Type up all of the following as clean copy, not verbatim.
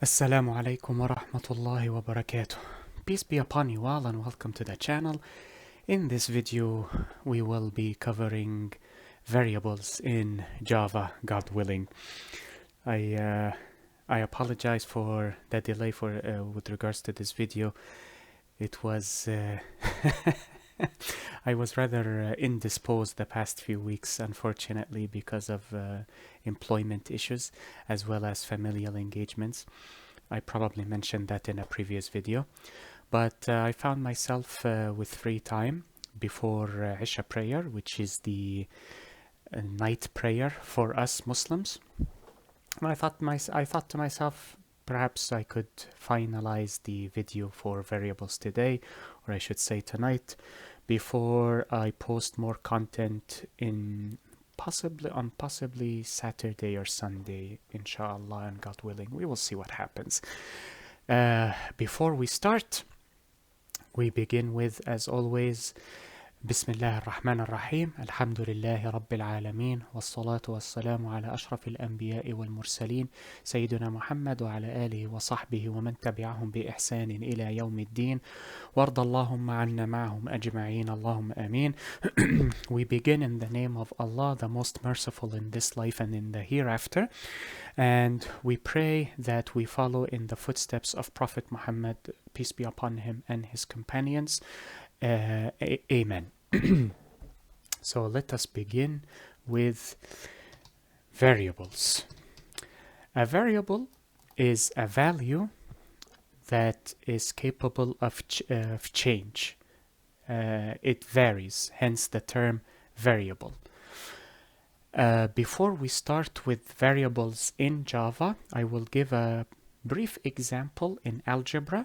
Assalamu alaikum wa rahmatullahi wa barakatuh. Peace be upon you all and welcome to the channel. In this video we will be covering variables in Java, God willing. I apologize for the delay with regards to this video. It was I was rather indisposed the past few weeks, unfortunately, because of employment issues as well as familial engagements. I probably mentioned that in a previous video, but I found myself with free time before Isha prayer, which is the night prayer for us Muslims. And I thought to myself, perhaps I could finalize the video for variables today, or I should say tonight, before I post more content in possibly Saturday or Sunday, inshallah, and God willing. We will see what happens. Before we start, we begin with, as always, بسم الله الرحمن الرحيم الحمد لله رب العالمين والصلاة والسلام على أشرف الأنبياء والمرسلين سيدنا محمد وعلى آله وصحبه ومن تبعهم بإحسان إلى يوم الدين وارض اللهم عنا معهم أجمعين اللهم آمين. We begin in the name of Allah, the most merciful in this life and in the hereafter, and we pray that we follow in the footsteps of Prophet Muhammad, peace be upon him, and his companions. Amen. So let us begin with variables. A variable is a value that is capable of change. It varies, hence the term variable. Before we start with variables in Java, I will give a brief example in algebra,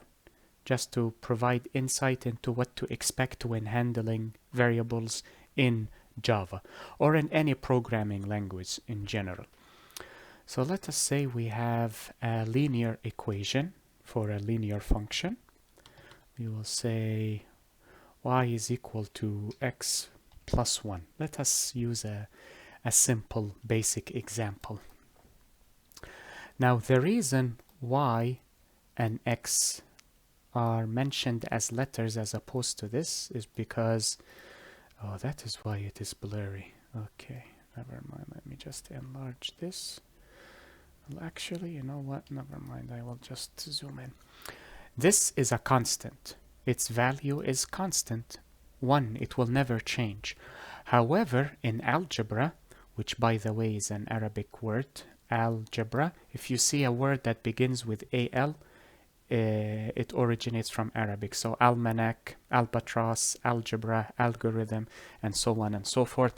just to provide insight into what to expect when handling variables in Java or in any programming language in general. So let us say we have a linear equation for a linear function. We will say y is equal to x plus 1. Let us use a simple basic example. Now the reason y and x are mentioned as letters as opposed to this is because, oh, that is why it is blurry. Okay, never mind, let me just enlarge this. Well, actually, you know what, never mind, I will just zoom in. This is a constant. Its value is constant, 1. It will never change. However, in algebra, which by the way is an Arabic word, algebra, if you see a word that begins with al, it originates from Arabic. So almanac, albatross, algebra, algorithm, and so on and so forth.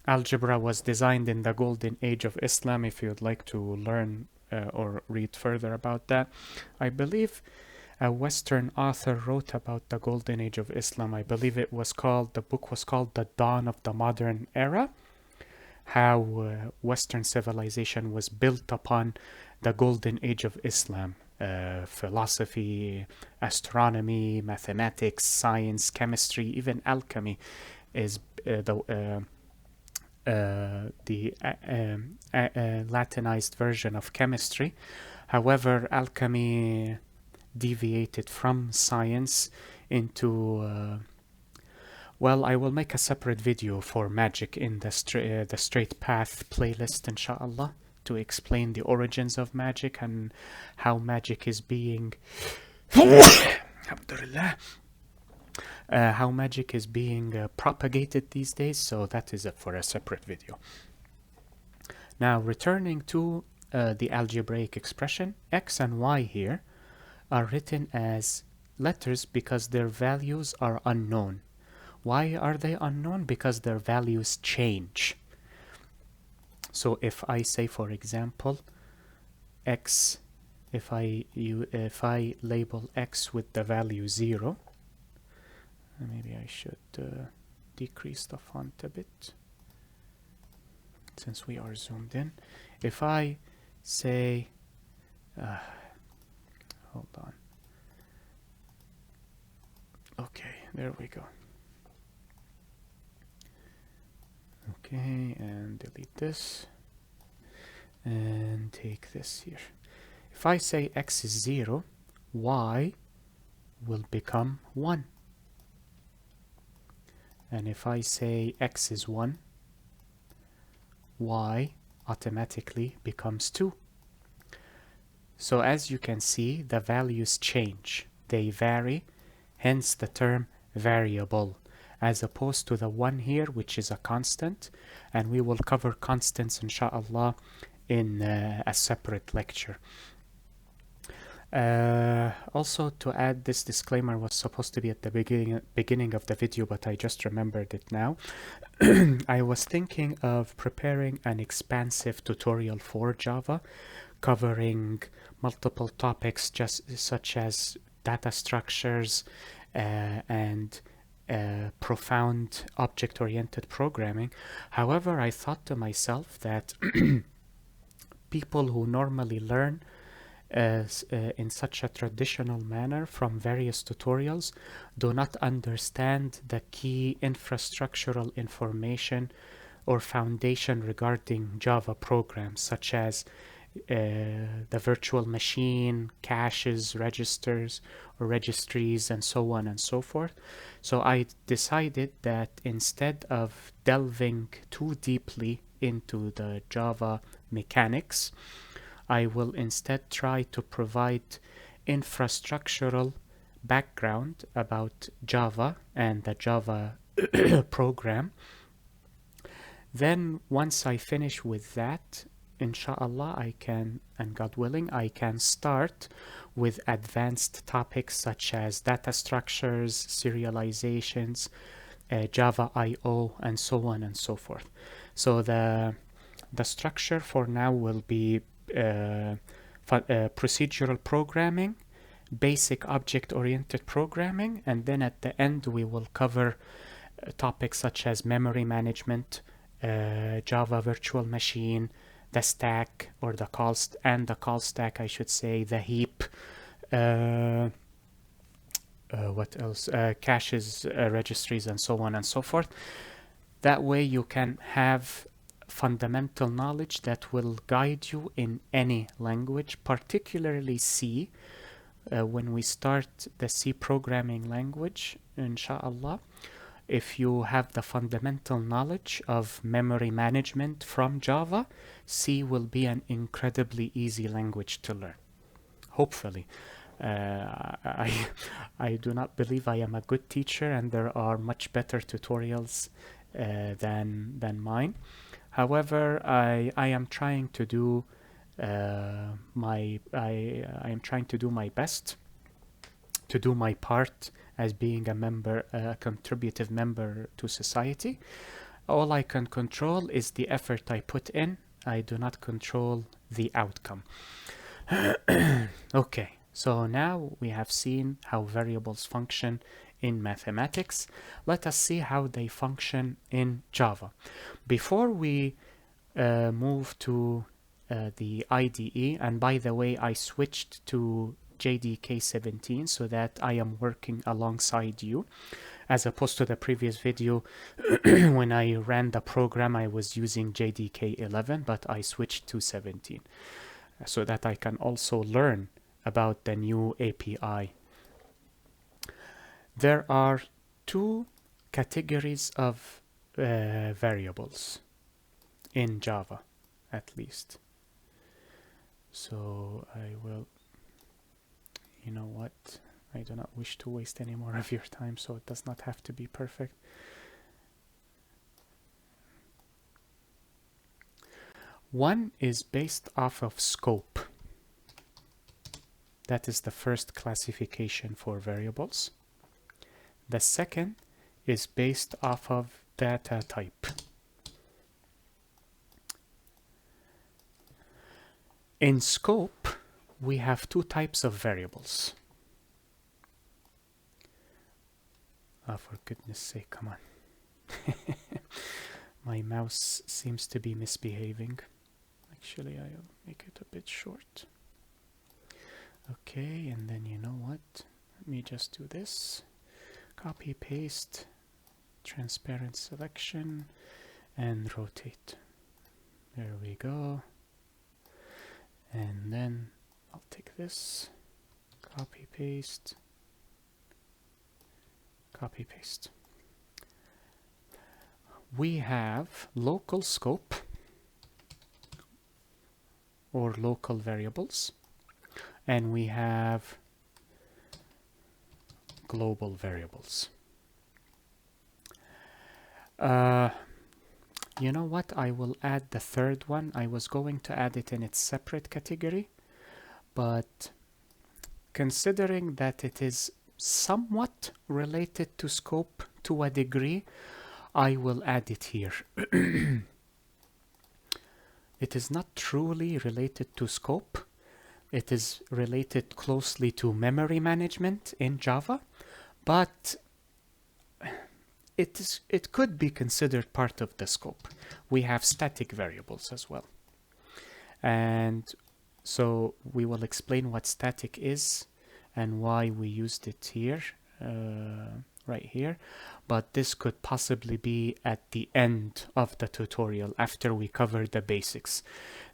Algebra was designed in the golden age of Islam. If you'd like to learn or read further about that, I believe a Western author wrote about the golden age of Islam. I believe the book was called The Dawn of the Modern Era, how Western civilization was built upon the golden age of Islam. Philosophy, astronomy, mathematics, science, chemistry, even alchemy is the Latinized version of chemistry. However, alchemy deviated from science into well, I will make a separate video for magic in the Straight Path playlist, inshallah, to explain the origins of magic and how magic is being alhamdulillah, how magic is being propagated these days. So that is for a separate video. Now, returning to the algebraic expression, x and y here are written as letters because their values are unknown. Why are they unknown? Because their values change. So if I say, for example, x, if I label x with the value 0, maybe I should decrease the font a bit since we are zoomed in. If I say, hold on. Okay, there we go. Okay, and delete this and take this here. if I say x is 0, y will become 1. And if I say x is 1, y automatically becomes 2. So as you can see, the values change. They vary, hence the term variable, as opposed to the 1 here, which is a constant. And we will cover constants, inshallah, in a separate lecture. Also, to add, this disclaimer was supposed to be at the beginning of the video, but I just remembered it now. I was thinking of preparing an expansive tutorial for Java, covering multiple topics such as data structures and profound object-oriented programming. However, I thought to myself that people who normally learn in such a traditional manner from various tutorials do not understand the key infrastructural information or foundation regarding Java programs, such as the virtual machine, caches, registers, or registries, and so on and so forth. So I decided that instead of delving too deeply into the Java mechanics, I will instead try to provide infrastructural background about Java and the Java program. Then once I finish with that, inshallah, I can, and God willing, I can start with advanced topics such as data structures, serializations, Java I/O, and so on and so forth. So the structure for now will be procedural programming, basic object-oriented programming, and then at the end we will cover topics such as memory management, Java virtual machine, the stack, or the call stack, I should say, the heap, what else, caches, registries, and so on and so forth. That way you can have fundamental knowledge that will guide you in any language, particularly C. When we start the C programming language, inshallah, if you have the fundamental knowledge of memory management from Java, C will be an incredibly easy language to learn. Hopefully. I do not believe I am a good teacher, and there are much better tutorials than mine. However, I am trying to do I am trying to do my best to do my part as being a member, a contributive member to society. All I can control is the effort I put in. I do not control the outcome. Okay, so now we have seen how variables function in mathematics. Let us see how they function in Java. Before we move to the IDE, and by the way, I switched to JDK 17 so that I am working alongside you, as opposed to the previous video when I ran the program I was using JDK 11, but I switched to 17 so that I can also learn about the new API. There are two categories of variables in Java, at least. So I will, you know what, I do not wish to waste any more of your time, so it does not have to be perfect. One is based off of scope. That is the first classification for variables. The second is based off of data type. In scope, we have two types of variables. For goodness sake, come on. My mouse seems to be misbehaving. Actually, I'll make it a bit short. Okay, and then you know what? Let me just do this. Copy, paste, transparent selection, and rotate. There we go. And then I'll take this, copy, paste, copy, paste. We have local scope or local variables, and we have global variables. You know what? I will add the third one. I was going to add it in its separate category, but considering that it is somewhat related to scope to a degree, I will add it here. It is not truly related to scope. It is related closely to memory management in Java, but it could be considered part of the scope. We have static variables as well. And so we will explain what static is and why we used it here, right here. But this could possibly be at the end of the tutorial after we cover the basics.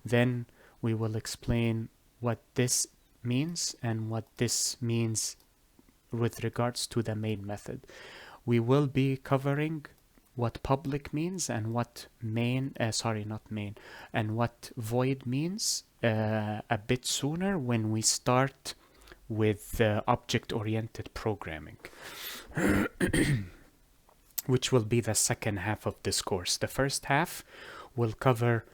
Then we will explain what this means and what this means with regards to the main method. We will be covering what public means and what main, and what void means a bit sooner when we start with object-oriented programming, which will be the second half of this course. The first half will cover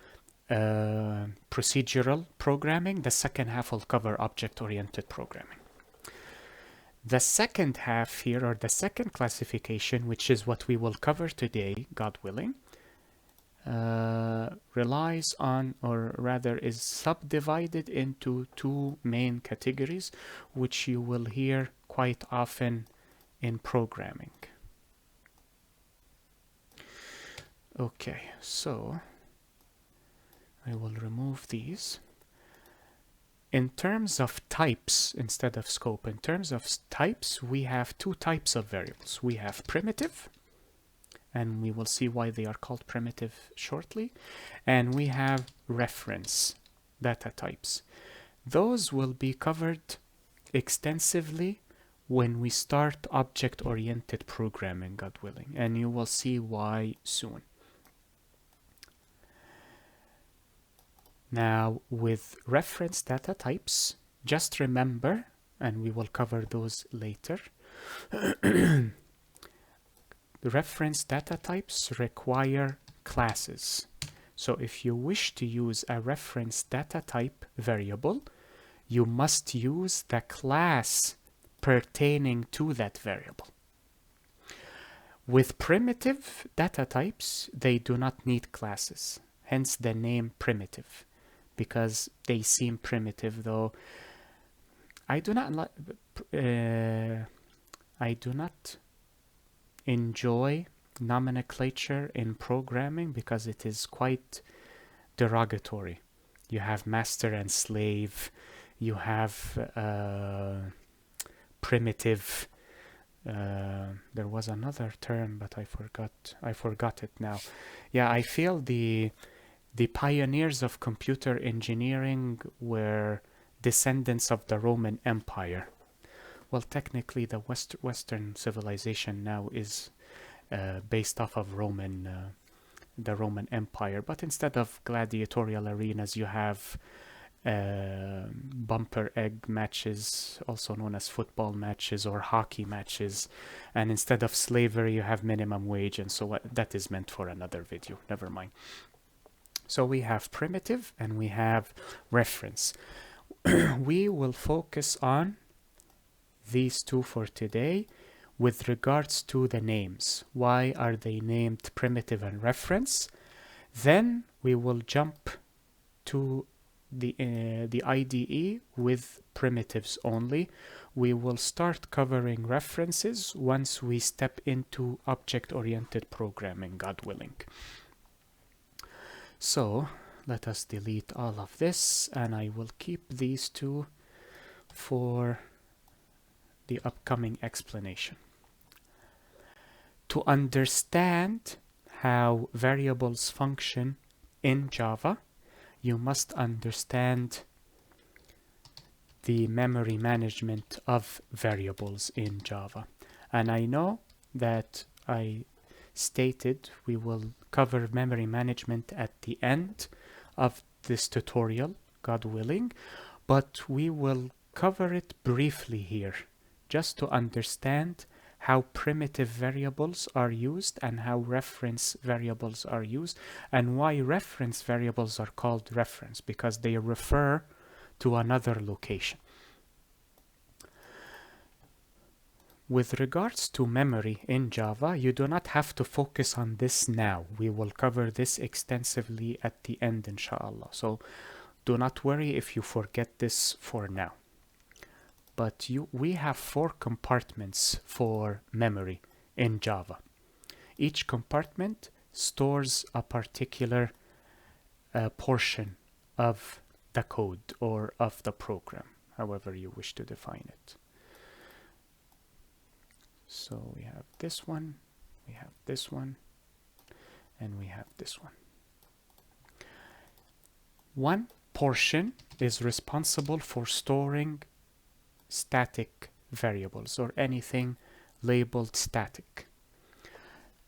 procedural programming. The second half will cover object-oriented programming. The second half here, or the second classification, which is what we will cover today, God willing, relies on, or rather is subdivided into two main categories, which you will hear quite often in programming. Okay, so I will remove these. In terms of types, instead of scope, in terms of types, we have two types of variables. We have primitive, and we will see why they are called primitive shortly. And we have reference data types. Those will be covered extensively when we start object-oriented programming, God willing, and you will see why soon. Now, with reference data types, just remember, and we will cover those later, the reference data types require classes. So if you wish to use a reference data type variable, you must use the class pertaining to that variable. With primitive data types, they do not need classes, hence the name primitive, because they seem primitive, though I do not enjoy nomenclature in programming because it is quite derogatory. You have master and slave, you have primitive, there was another term but I forgot it now. Yeah, I feel the pioneers of computer engineering were descendants of the Roman Empire. Well, technically the Western civilization now is based off of the Roman Empire, but instead of gladiatorial arenas, you have bumper egg matches, also known as football matches or hockey matches, and instead of slavery, you have minimum wage, and so that is meant for another video. Never mind. So we have primitive and we have reference. We will focus on these two for today with regards to the names. Why are they named primitive and reference? Then we will jump to the IDE with primitives only. We will start covering references once we step into object-oriented programming, God willing. So let us delete all of this, and I will keep these two for the upcoming explanation. To understand how variables function in Java, you must understand the memory management of variables in Java. And I know that I stated we will cover memory management at the end of this tutorial, God willing, but we will cover it briefly here, just to understand how primitive variables are used and how reference variables are used, and why reference variables are called reference, because they refer to another location. With regards to memory in Java, you do not have to focus on this now. We will cover this extensively at the end, inshallah. So do not worry if you forget this for now. But we have 4 compartments for memory in Java. Each compartment stores a particular portion of the code or of the program, however you wish to define it. So we have this one, we have this one, and we have this one. One portion is responsible for storing static variables or anything labeled static.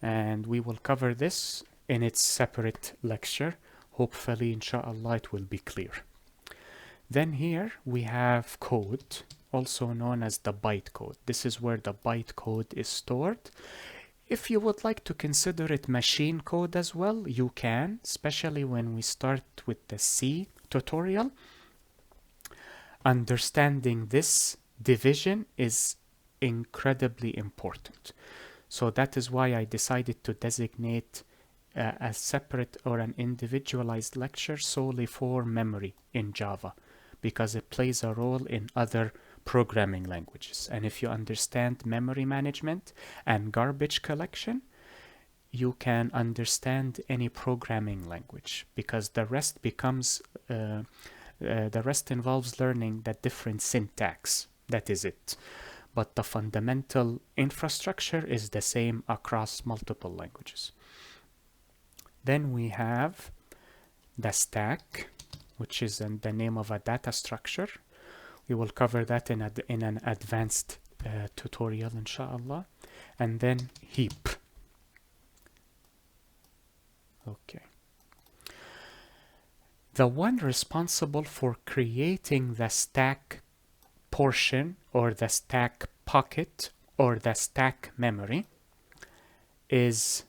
And we will cover this in its separate lecture. Hopefully, inshallah, it will be clear. Then here we have code, also known as the byte code. This is where the byte code is stored. If you would like to consider it machine code as well, you can, especially when we start with the C tutorial. Understanding this division is incredibly important. So that is why I decided to designate a separate or an individualized lecture solely for memory in Java, because it plays a role in other programming languages. And if you understand memory management and garbage collection, you can understand any programming language, because the rest becomes the rest involves learning the different syntax. That is it. But the fundamental infrastructure is the same across multiple languages. Then we have the stack, which is the name of a data structure. We will cover that in an advanced tutorial, inshallah. And then heap. Okay. The one responsible for creating the stack portion or the stack pocket or the stack memory is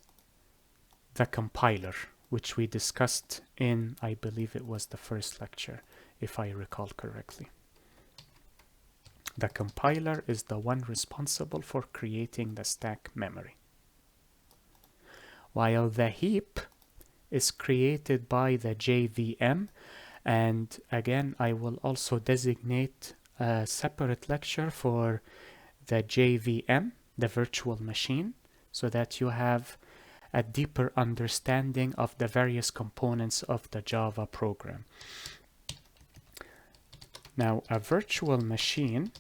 the compiler, which we discussed in, I believe it was the first lecture, if I recall correctly. The compiler is the one responsible for creating the stack memory, while the heap is created by the JVM. And again, I will also designate a separate lecture for the JVM, the virtual machine, so that you have a deeper understanding of the various components of the Java program. Now, a virtual machine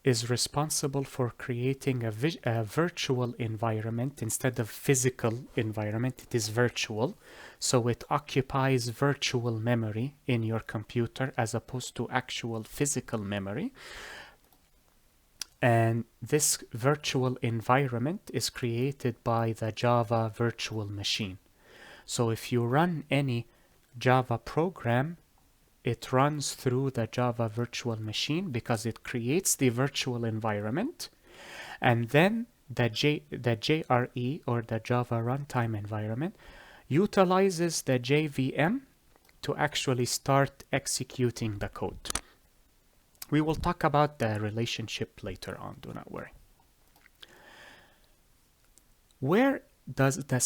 is responsible for creating a virtual environment instead of physical environment. It is virtual, so it occupies virtual memory in your computer as opposed to actual physical memory. And this virtual environment is created by the Java virtual machine. So if you run any Java program, it runs through the Java virtual machine because it creates the virtual environment, and then the JRE or the Java runtime environment utilizes the JVM to actually start executing the code. We will talk about the relationship later on, do not worry. Where does the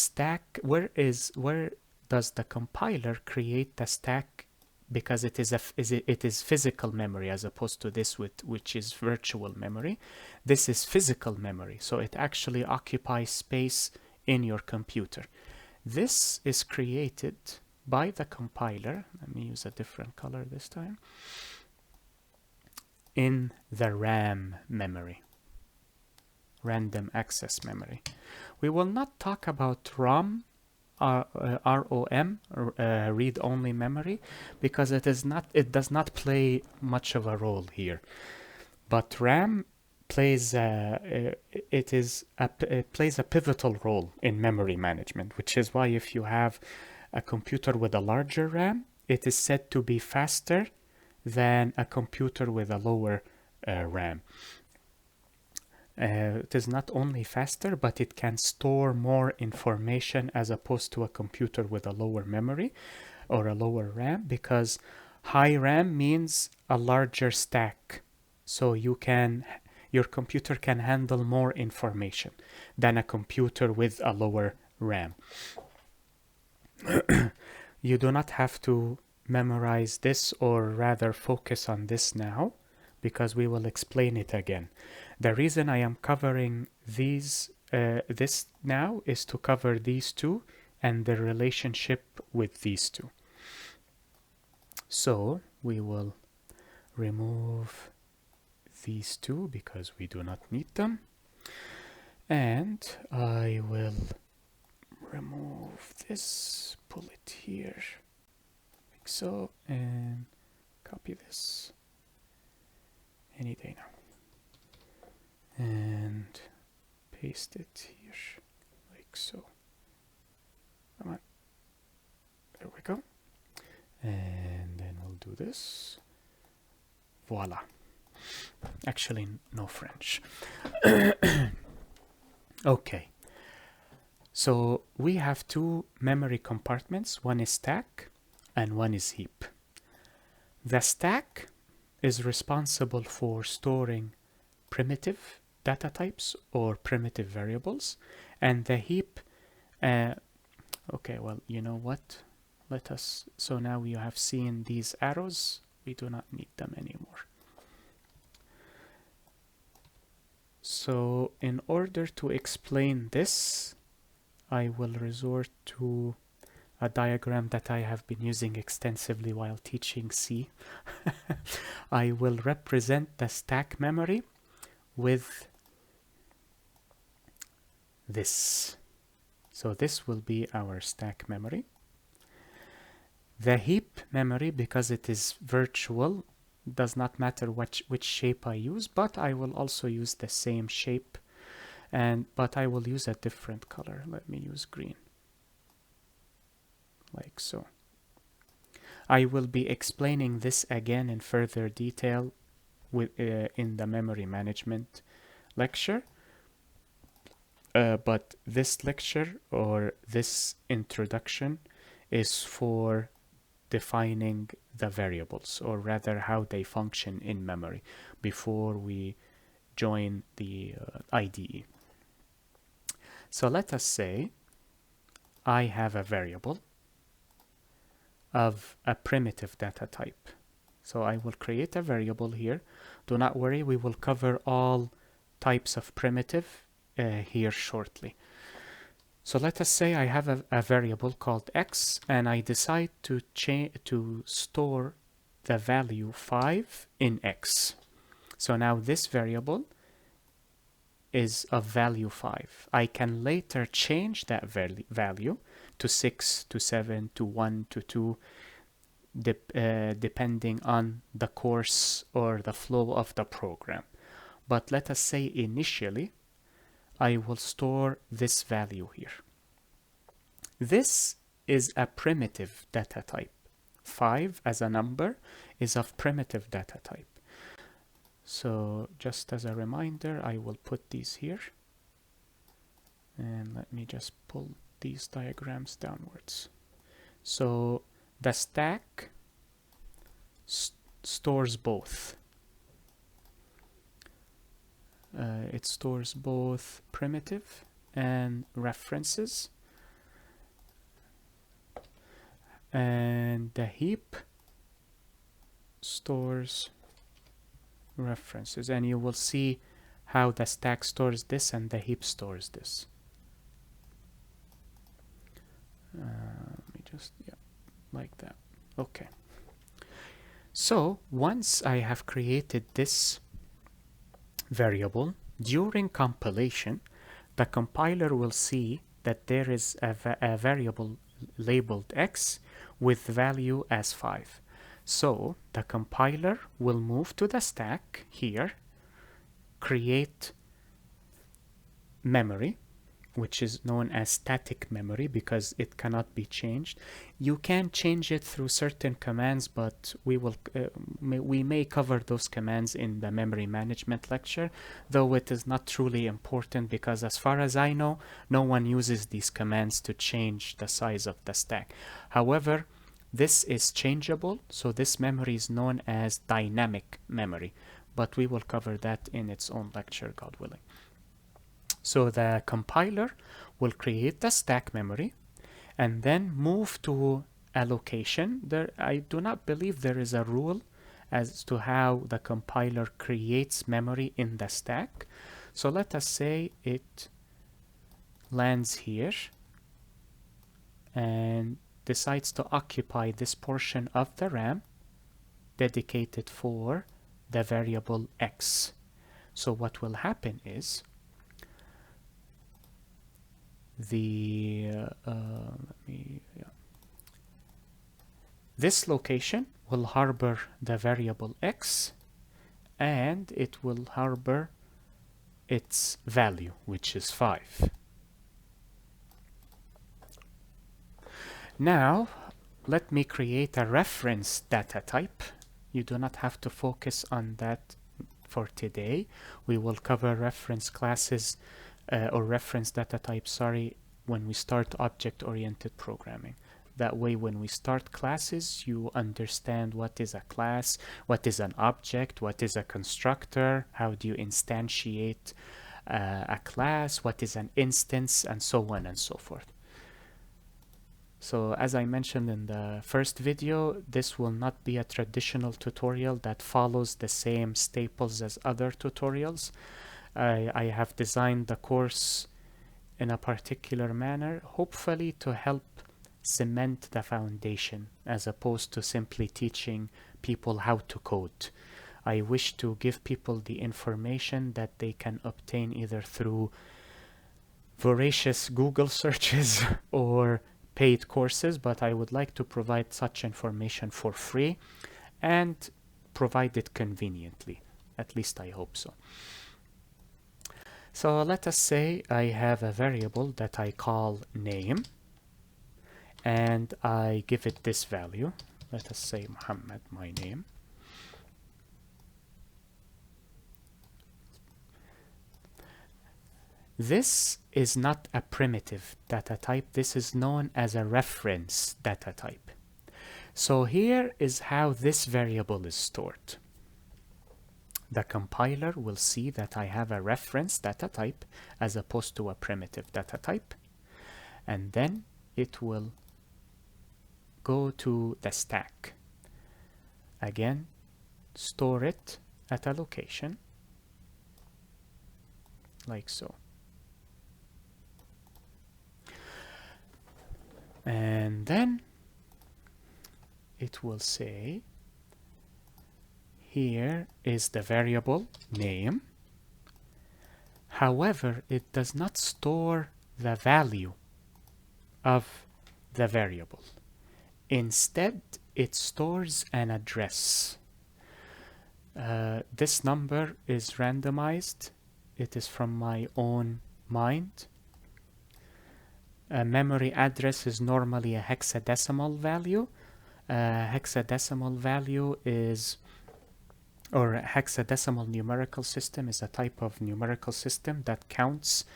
compiler create the stack? Because it is physical memory as opposed to this which is virtual memory. This is physical memory, so it actually occupies space in your computer. This is created by the compiler. Let me use a different color this time. In the RAM memory, random access memory. We will not talk about ROM ROM, read-only memory, because it does not play much of a role here. But RAM plays it plays a pivotal role in memory management, which is why if you have a computer with a larger RAM, it is said to be faster than a computer with a lower RAM. It is not only faster, but it can store more information as opposed to a computer with a lower memory or a lower RAM, because high RAM means a larger stack. So your computer can handle more information than a computer with a lower RAM. You do not have to memorize this, or rather focus on this now, because we will explain it again. The reason I am covering this now is to cover these two and the relationship with these two. So we will remove these two because we do not need them, and I will remove this, pull it here like so, and copy this any day now and paste it here like so. Come on, there we go, and then we'll do this. Voila. Actually, no French. Okay, so we have two memory compartments. One is stack and one is heap. The stack is responsible for storing primitive data types or primitive variables, and the heap okay, well, you know what, so now you have seen these arrows, we do not need them anymore. So in order to explain this, I will resort to a diagram that I have been using extensively while teaching C. I will represent the stack memory with this. So this will be our stack memory. The heap memory, because it is virtual, does not matter which shape I use, but I will also use the same shape, but I will use a different color. Let me use green, like so. I will be explaining this again in further detail in the memory management lecture, but this lecture, or this introduction, is for defining the variables, or rather how they function in memory, before we join the IDE. So let us say I have a variable of a primitive data type. So I will create a variable here. Do not worry, we will cover all types of primitive here shortly. So let us say I have a variable called x, and I decide to store the value 5 in x. So now this variable is of value 5. I can later change that value to 6, to 7, to 1, to 2, depending on the course or the flow of the program. But let us say initially I will store this value here. This is a primitive data type. 5 as a number is of primitive data type. So just as a reminder, I will put these here. And let me just pull these diagrams downwards. So the stack stores both. It stores both primitive and references. And the heap stores references. And you will see how the stack stores this and the heap stores this. Let me just, yeah, like that. Okay. So once I have created this variable, during compilation, the compiler will see that there is a variable labeled x with value as 5. So the compiler will move to the stack here, create memory, which is known as static memory because it cannot be changed. You can change it through certain commands, but we may cover those commands in the memory management lecture, though it is not truly important because as far as I know, no one uses these commands to change the size of the stack. However, this is changeable, so this memory is known as dynamic memory, but we will cover that in its own lecture, God willing. So the compiler will create the stack memory and then move to a location. I do not believe there is a rule as to how the compiler creates memory in the stack. So let us say it lands here and decides to occupy this portion of the RAM dedicated for the variable x. So what will happen is this location will harbor the variable x, and it will harbor its value, which is 5. Now let me create a reference data type. You do not have to focus on that for today. We will cover reference classes or reference data type, when we start object-oriented programming. That way, when we start classes, you understand what is a class, what is an object, what is a constructor, how do you instantiate a class, what is an instance, and so on and so forth. So as I mentioned in the first video, this will not be a traditional tutorial that follows the same staples as other tutorials. I have designed the course in a particular manner, hopefully to help cement the foundation as opposed to simply teaching people how to code. I wish to give people the information that they can obtain either through voracious Google searches or paid courses, but I would like to provide such information for free and provide it conveniently. At least I hope so. So let us say I have a variable that I call name, and I give it this value. Let us say Muhammad, my name. This is not a primitive data type. This is known as a reference data type. So here is how this variable is stored. The compiler will see that I have a reference data type as opposed to a primitive data type, and then it will go to the stack. Again, store it at a location like so. And then it will say, here is the variable name. However, it does not store the value of the variable. Instead, it stores an address. This number is randomized. It is from my own mind. A memory address is normally a hexadecimal value. Hexadecimal value is, or a hexadecimal numerical system is a type of numerical system that counts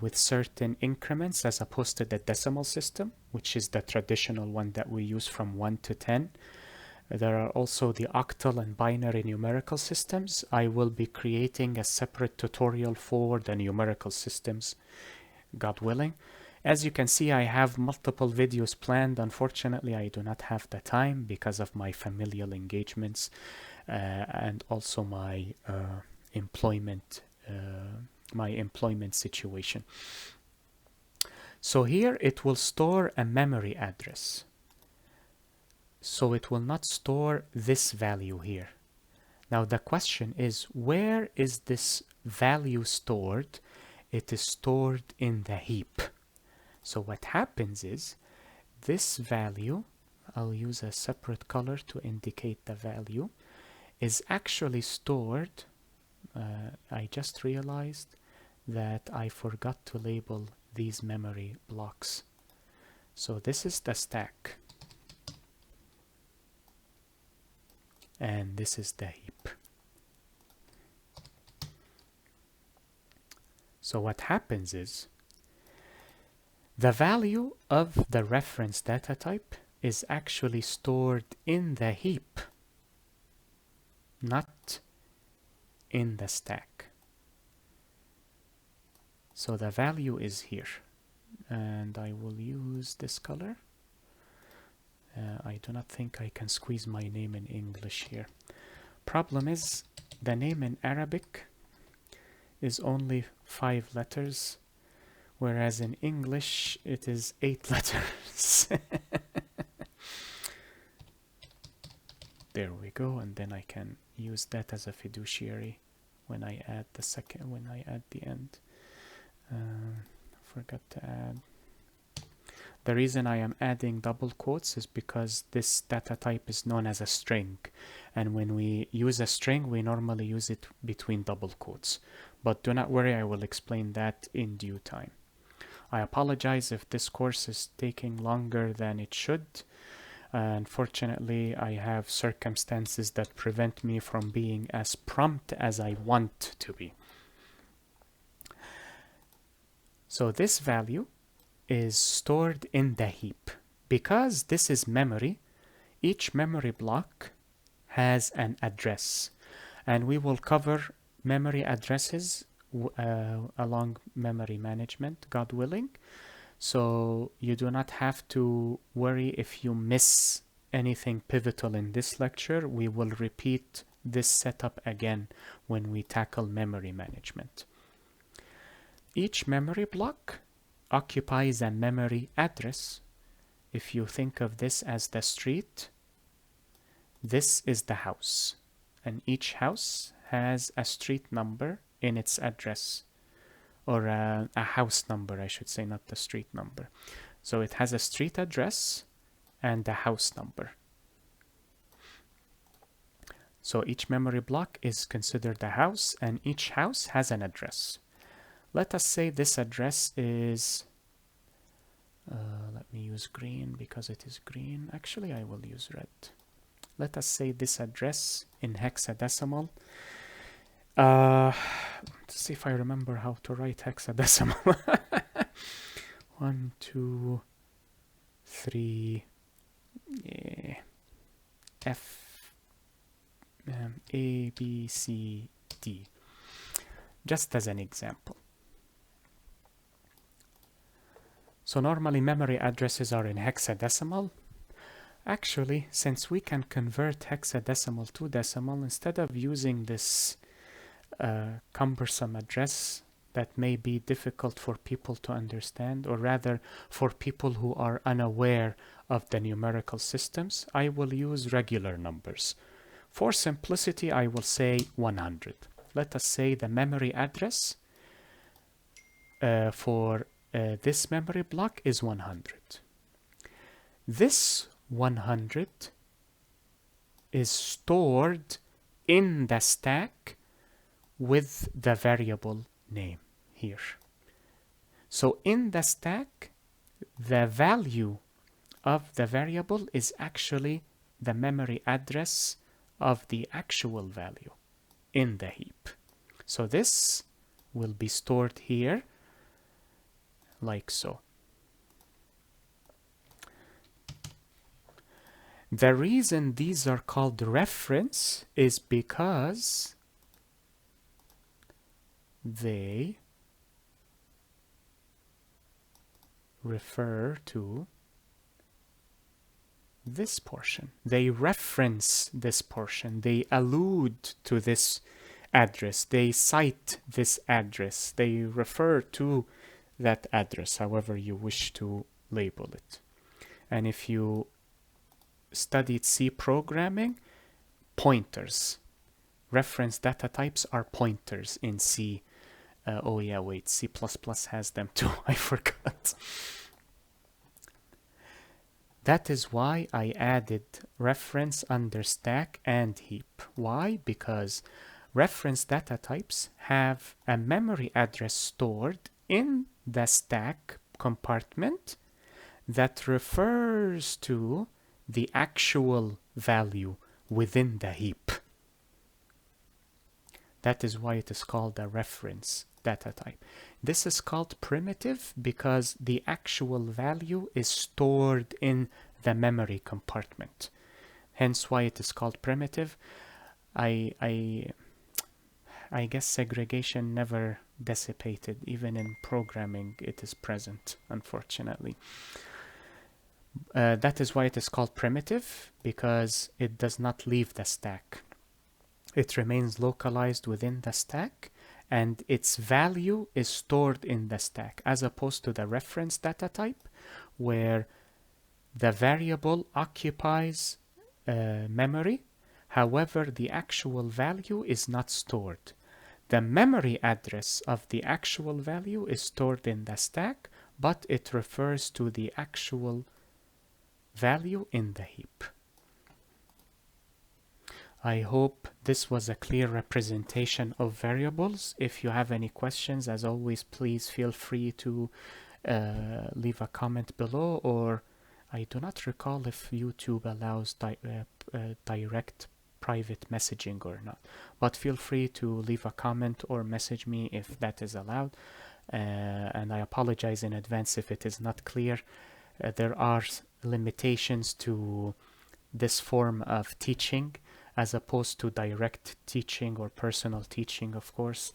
with certain increments as opposed to the decimal system, which is the traditional one that we use from 1 to 10. There are also the octal and binary numerical systems. I will be creating a separate tutorial for the numerical systems, God willing. As you can see, I have multiple videos planned. Unfortunately, I do not have the time because of my familial engagements and also my employment situation. So here it will store a memory address. So it will not store this value here. Now the question is, where is this value stored? It is stored in the heap. So what happens is this value, I'll use a separate color to indicate the value, is actually stored. I just realized that I forgot to label these memory blocks. So this is the stack, and this is the heap. So what happens is the value of the reference data type is actually stored in the heap, not in the stack. So the value is here, and I will use this color. I do not think I can squeeze my name in English here. Problem is, the name in Arabic is only 5 letters, whereas in English it is 8 letters. There we go, and then I can use that as a fiduciary when I add the end. Forgot to add. The reason I am adding double quotes is because this data type is known as a string, and when we use a string we normally use it between double quotes. But do not worry, I will explain that in due time. I apologize if this course is taking longer than it should. Unfortunately, I have circumstances that prevent me from being as prompt as I want to be. So this value is stored in the heap. Because this is memory, each memory block has an address, and we will cover memory addresses along memory management, God willing. So you do not have to worry if you miss anything pivotal in this lecture. We will repeat this setup again when we tackle memory management. Each memory block occupies a memory address. If you think of this as the street, this is the house, and each house has a street number in its address, or a house number, I should say, not the street number. So it has a street address and a house number. So each memory block is considered a house, and each house has an address. Let us say this address is, let me use green because it is green. Actually, I will use red. Let us say this address in hexadecimal. Let's see if I remember how to write hexadecimal. 1, 2, 3, F, A, B, C, D. Just as an example. So normally memory addresses are in hexadecimal. Actually, since we can convert hexadecimal to decimal, instead of using this cumbersome address that may be difficult for people to understand, or rather for people who are unaware of the numerical systems, I will use regular numbers. For simplicity, I will say 100. Let us say the memory address for this memory block is 100. This 100 is stored in the stack with the variable name here. So in the stack, the value of the variable is actually the memory address of the actual value in the heap. So this will be stored here like so. The reason these are called reference is because they refer to this portion. They reference this portion. They allude to this address. They cite this address. They refer to that address, however you wish to label it. And if you studied C programming, pointers. Reference data types are pointers in C. Oh yeah, wait, C++ has them too. I forgot. That is why I added reference under stack and heap. Why? Because reference data types have a memory address stored in the stack compartment that refers to the actual value within the heap. That is why it is called a reference data type. This is called primitive because the actual value is stored in the memory compartment. Hence why it is called primitive. I guess segregation never dissipated. Even in programming it is present, unfortunately. That is why it is called primitive, because it does not leave the stack. It remains localized within the stack, and its value is stored in the stack, as opposed to the reference data type, where the variable occupies memory. However, the actual value is not stored. The memory address of the actual value is stored in the stack, but it refers to the actual value in the heap. I hope this was a clear representation of variables. If you have any questions, as always, please feel free to leave a comment below, or I do not recall if YouTube allows direct private messaging or not, but feel free to leave a comment or message me if that is allowed. And I apologize in advance if it is not clear. There are limitations to this form of teaching as opposed to direct teaching or personal teaching. Of course,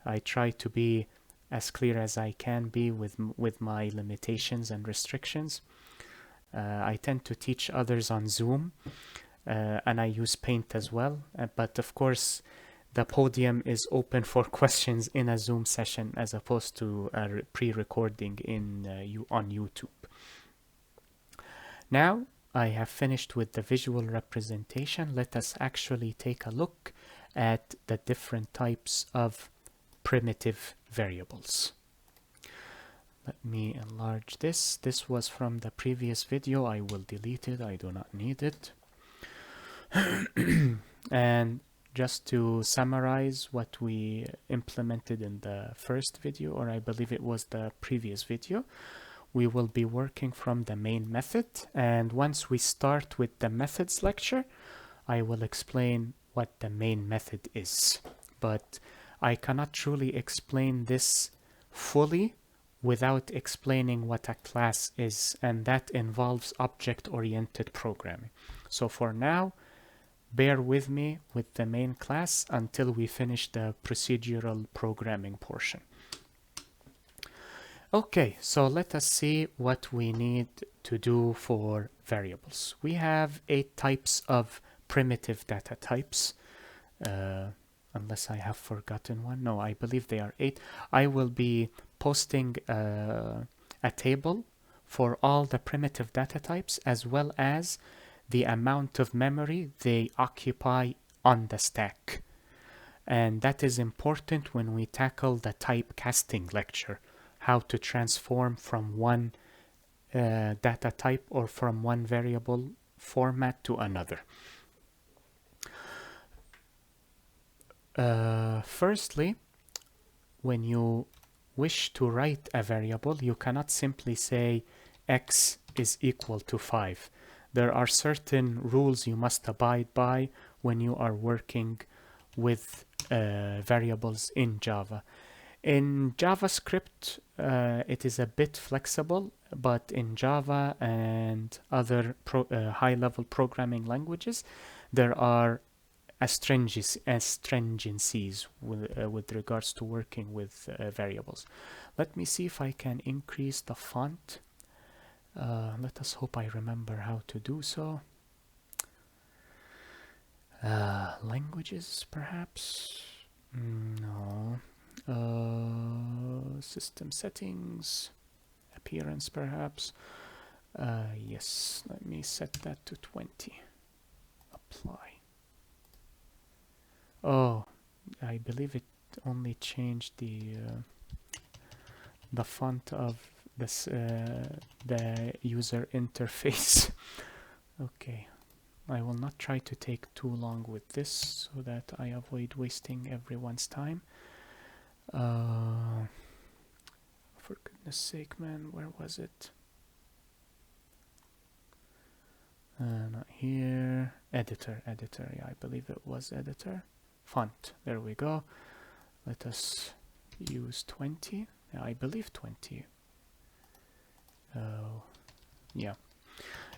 I try to be as clear as I can be with my limitations and restrictions. I tend to teach others on Zoom, and I use Paint as well, but of course the podium is open for questions in a Zoom session as opposed to a pre-recording on YouTube. Now I have finished with the visual representation. Let us actually take a look at the different types of primitive variables. Let me enlarge this. This was from the previous video. I will delete it. I do not need it. And just to summarize what we implemented in the first video, or I believe it was the previous video, we will be working from the main method, and once we start with the methods lecture, I will explain what the main method is. But I cannot truly explain this fully without explaining what a class is, and that involves object-oriented programming. So for now, bear with me with the main class until we finish the procedural programming portion. Okay, so let us see what we need to do for variables. We have 8 types of primitive data types, unless I have forgotten one. No, I believe they are 8. I will be posting a table for all the primitive data types, as well as the amount of memory they occupy on the stack. And that is important when we tackle the typecasting lecture, how to transform from one data type or from one variable format to another. Firstly, when you wish to write a variable, you cannot simply say x is equal to 5. There are certain rules you must abide by when you are working with variables in Java. In JavaScript, it is a bit flexible, but in Java and other high-level programming languages, there are astringencies with regards to working with variables. Let me see if I can increase the font. Let us hope I remember how to do so. Languages, perhaps? No. System settings, appearance, perhaps. Yes, let me set that to 20. Apply. Oh, I believe it only changed the font of the user interface. Okay, I will not try to take too long with this so that I avoid wasting everyone's time. For goodness sake, man, where was it? Not here. Editor, yeah, I believe it was editor. Font, there we go. Let us use 20. Yeah, I believe 20. Yeah.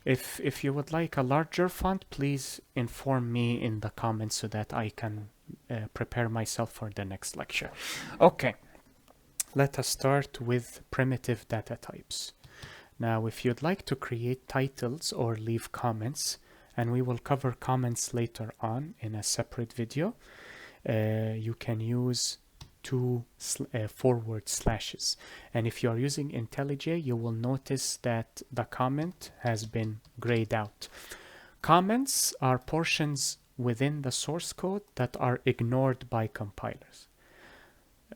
If you would like a larger font, please inform me in the comments so that I can prepare myself for the next lecture. Okay, let us start with primitive data types. Now, if you'd like to create titles or leave comments, and we will cover comments later on in a separate video, you can use forward slashes. And if you are using IntelliJ, you will notice that the comment has been grayed out. Comments are portions within the source code that are ignored by compilers.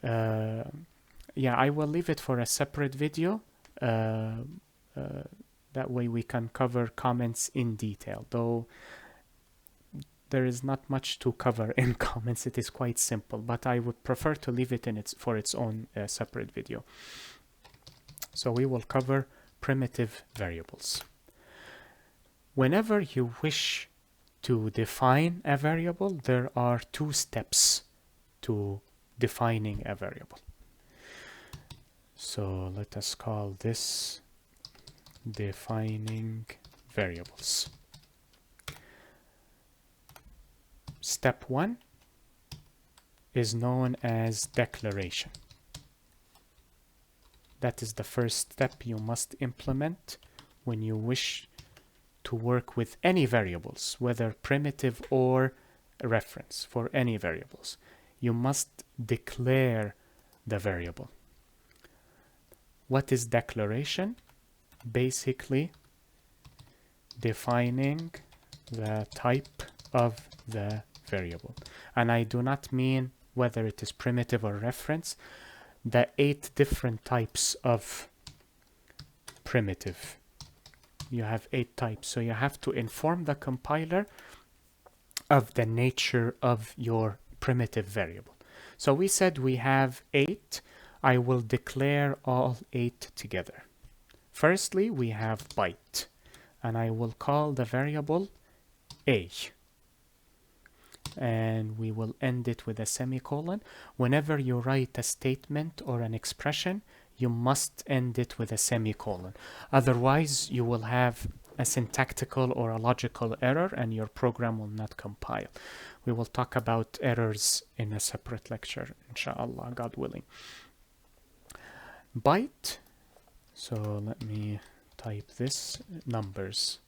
Yeah, I will leave it for a separate video. That way we can cover comments in detail, though there is not much to cover in comments. It is quite simple, but I would prefer to leave it for its own separate video. So we will cover primitive variables. Whenever you wish to define a variable, there are two steps to defining a variable. So let us call this defining variables. Step 1 is known as declaration. That is the first step you must implement when you wish to work with any variables, whether primitive or reference. For any variables, you must declare the variable. What is declaration? Basically defining the type of the variable. And I do not mean whether it is primitive or reference. The 8 different types of primitive. You have 8 types, so you have to inform the compiler of the nature of your primitive variable. So we said we have 8. I will declare all 8 together. Firstly, we have byte, and I will call the variable A. And we will end it with a semicolon. Whenever you write a statement or an expression, you must end it with a semicolon. Otherwise, you will have a syntactical or a logical error and your program will not compile. We will talk about errors in a separate lecture, inshallah, God willing. Byte, so let me type this, numbers,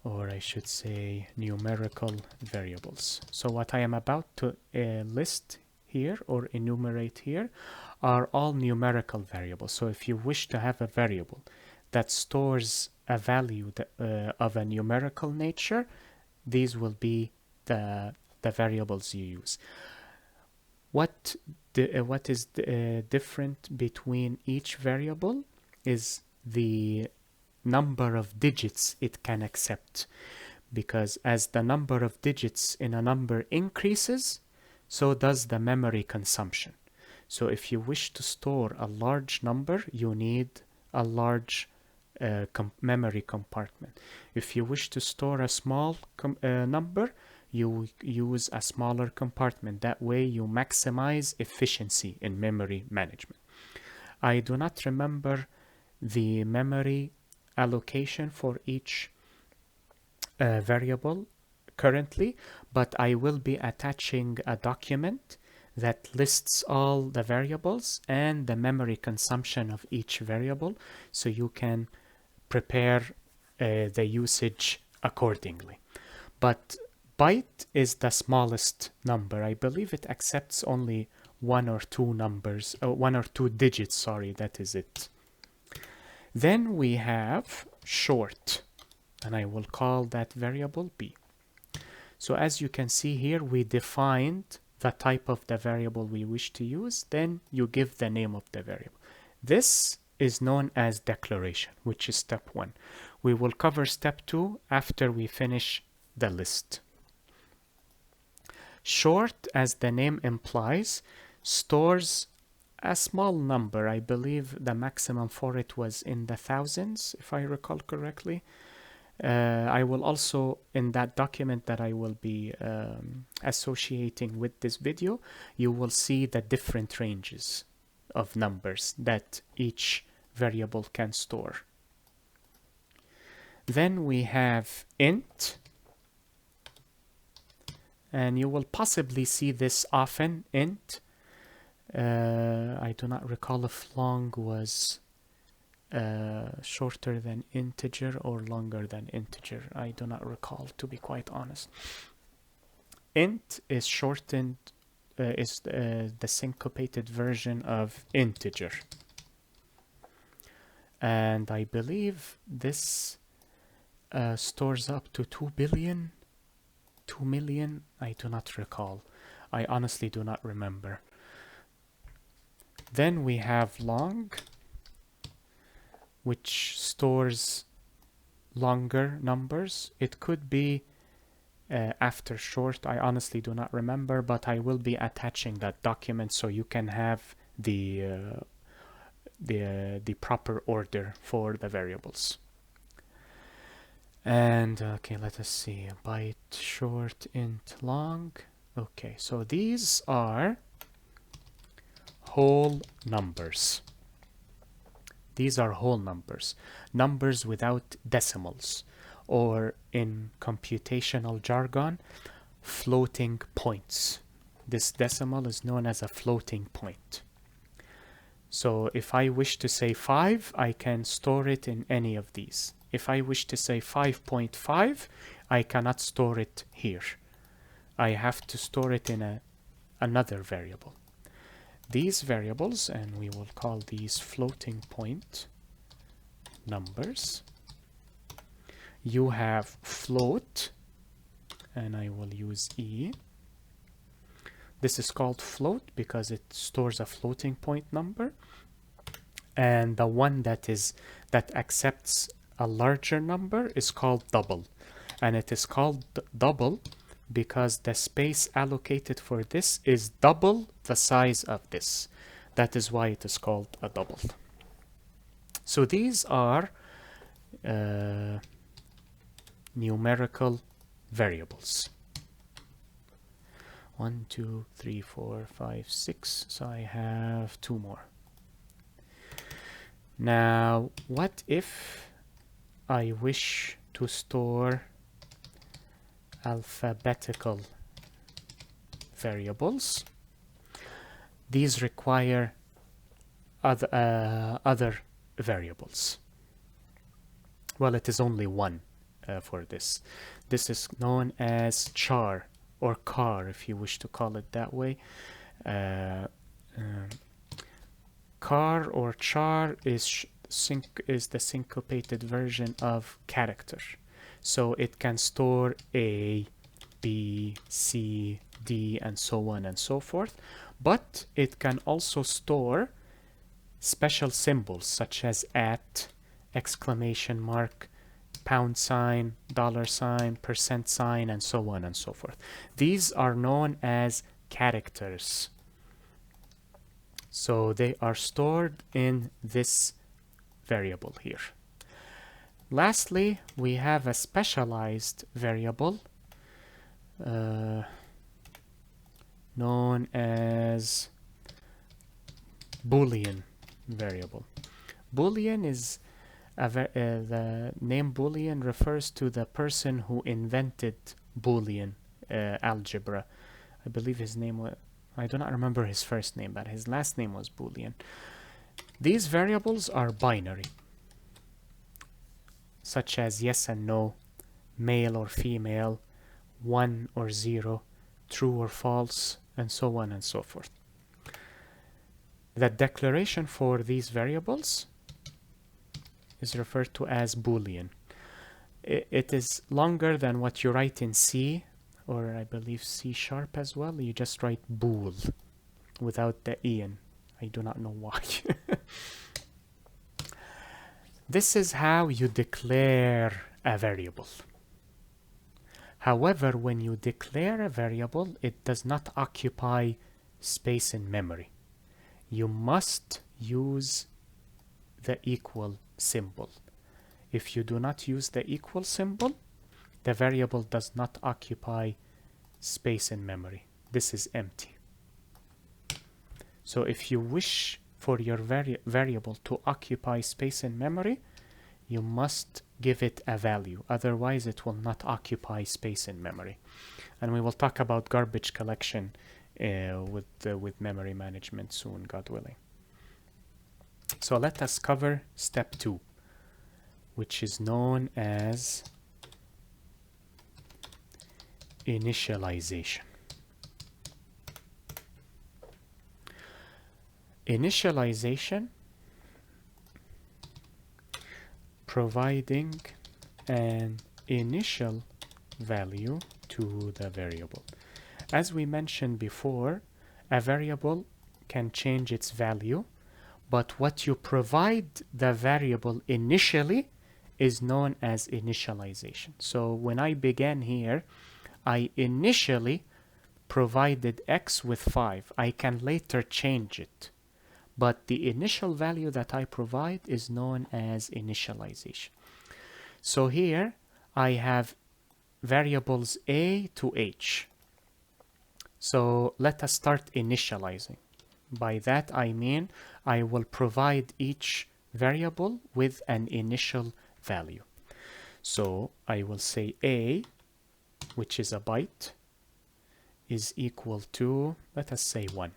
or I should say numerical variables. So what I am about to list here or enumerate here are all numerical variables. So if you wish to have a variable that stores a value of a numerical nature, these will be the variables you use. What is different between each variable is the number of digits it can accept, because as the number of digits in a number increases, so does the memory consumption. So if you wish to store a large number, you need a large memory compartment. If you wish to store a small number, you use a smaller compartment. That way you maximize efficiency in memory management. I do not remember the memory allocation for each variable currently, but I will be attaching a document that lists all the variables and the memory consumption of each variable, so you can prepare the usage accordingly. But byte is the smallest number. I believe it accepts only 1 or 2 numbers, 1 or 2 digits, sorry, that is it. Then we have short, and I will call that variable b. So as you can see here, we defined the type of the variable we wish to use, then you give the name of the variable. This is known as declaration, which is step 1. We will cover step 2 after we finish the list. Short, as the name implies, stores a small number. I believe the maximum for it was in the thousands, if I recall correctly. I will also, in that document that I will be associating with this video, you will see the different ranges of numbers that each variable can store. Then we have int, and you will possibly see this often, int. I do not recall if long was shorter than integer or longer than integer. I do not recall, to be quite honest. Int is shortened, is the syncopated version of integer. And I believe this stores up to 2 billion, 2 million, I do not recall. I honestly do not remember. Then we have long, which stores longer numbers. It could be after short, I honestly do not remember, but I will be attaching that document so you can have the proper order for the variables. And okay, let us see, byte, short, int, long. Okay, so these are whole numbers. These are whole numbers, numbers without decimals, or in computational jargon, floating points. This decimal is known as a floating point. So if I wish to say 5, I can store it in any of these. If I wish to say 5.5, I cannot store it here. I have to store it in another variable. These variables, and we will call these floating point numbers. You have float, and I will use E. This is called float because it stores a floating point number. And the one that accepts a larger number is called double. And it is called double because the space allocated for this is double the size of this. That is why it is called a double. So these are numerical variables. 1, 2, 3, 4, 5, 6. So I have 2 more. Now, what if I wish to store alphabetical variables? These require other variables. Well, it is only one for this. This is known as char, or car if you wish to call it that way. Car or char is the syncopated version of character. So it can store A, B, C, D, and so on and so forth. But it can also store special symbols such as at, exclamation mark, pound sign, dollar sign, percent sign, and so on and so forth. These are known as characters. So they are stored in this variable here. Lastly, we have a specialized variable known as Boolean variable. Boolean is the name Boolean refers to the person who invented Boolean algebra. I believe his name was, I do not remember his first name, but his last name was Boolean. These variables are binary, such as yes and no, male or female, 1 or 0, true or false, and so on and so forth. The declaration for these variables is referred to as Boolean. It is longer than what you write in C, or I believe C# as well. You just write bool without the E in. I do not know why. This is how you declare a variable. However, when you declare a variable, it does not occupy space in memory. You must use the equal symbol. If you do not use the equal symbol, the variable does not occupy space in memory. This is empty. So if you wish for your variable to occupy space in memory, you must give it a value. Otherwise, it will not occupy space in memory. And we will talk about garbage collection with memory management soon, God willing. So let us cover step 2, which is known as initialization. Initialization, providing an initial value to the variable. As we mentioned before, a variable can change its value, but what you provide the variable initially is known as initialization. So when I began here, I initially provided x with 5. I can later change it, but the initial value that I provide is known as initialization. So here I have variables a to h. So let us start initializing. By that I mean I will provide each variable with an initial value. So I will say a, which is a byte, is equal to, let us say 1.